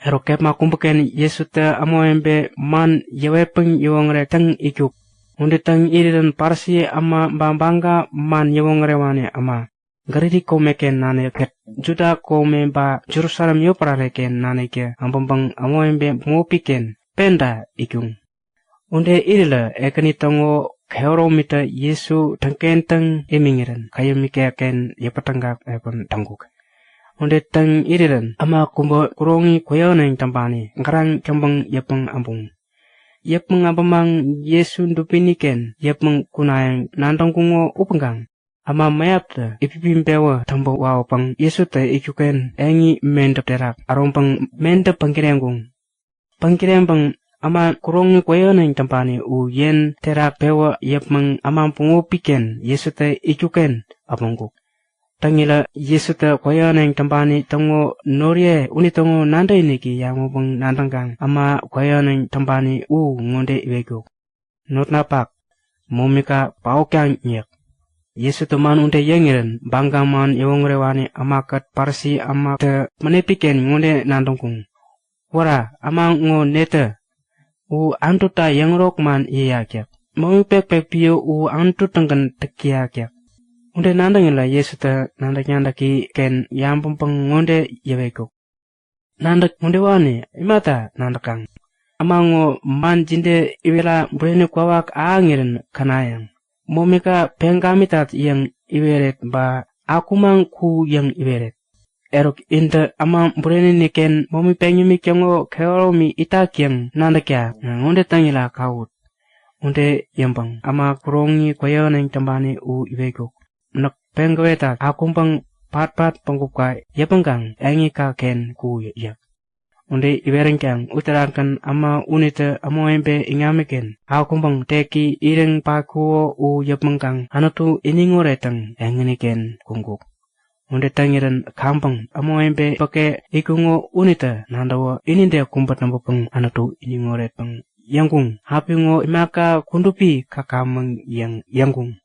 Erokep makumpeken Yesu te amoembe man yewepeng yewongre teng ikuk. Unde teng iriren parsi ama bambangga man yewongre wane ama. Garidi komeken nane ket Juda kome ba Jerusalem yoparareken nane ke ambambang amoembe mopiken penda ikung. Unde irila ekani tongo keoromita Yesu tengkenteng imingiren kayamikeken yepatanggap epon tangguk. Unde teng iriran ama kumbo kurongi koyoneng tampani ngarang kembang yapeng ambung. Yapeng abamang Yesu ndupiniken yapeng kunayang nandong kungo upenggang. Ama mayapta ipipimpewa tambo wawapang Yesu te ikuken engi mendep terak arompang mendep pangkirenggung. Pangkirembang ama kurongi koyoneng tampani u yen terak pewa yapeng ama pungupiken Yesu te ikuken abangkuk. Tangila Yesu te koyoneng tampani tongo norie uni tongo nanda iniki yamupang nandanggang ama koyoneng tampani u ngonde iweguk. Not napak momika paukyang nyek. Yesu teman unde yengiren banggaman yewongrewani ama kat parsi ama te menepiken ngonde nandangkung. Wara ama ngo nete u antuta yengrok man iyakyak. Momipek pekpio u antutengken tekiakyak. Unde nandangila Yesu te nandak-nandaki ken yampeng ngonde yeweguk. Nandak ngonde wani imata nandakang. Amango man jinde iwela brene kwawak aangiren kanayang. Momika pengkamitat yang iweret ba akumang ku yang iweret. Erok inte amang brene niken momi penyumi kyongo keoromi itakyang nandakya ngonde tangila kaut. Unde yambang ama kurongi koyoneng tambani u iweguk. Nak penggawetat akumpang pat-pat pangkuka yapengkang engika ken ku yak. Unde iwerengkang utarakan ama unita amoembe ingamiken akumpang teki ireng pakuo u yapengkang anatu iningoretang enginiken kungkuk. Unde tangiran kampang amoembe pake ikungo unita nandawa ininde kumpat nambapang anatu iningoretang yangkung hapingo imaka kundupi kakamang yang yangkung.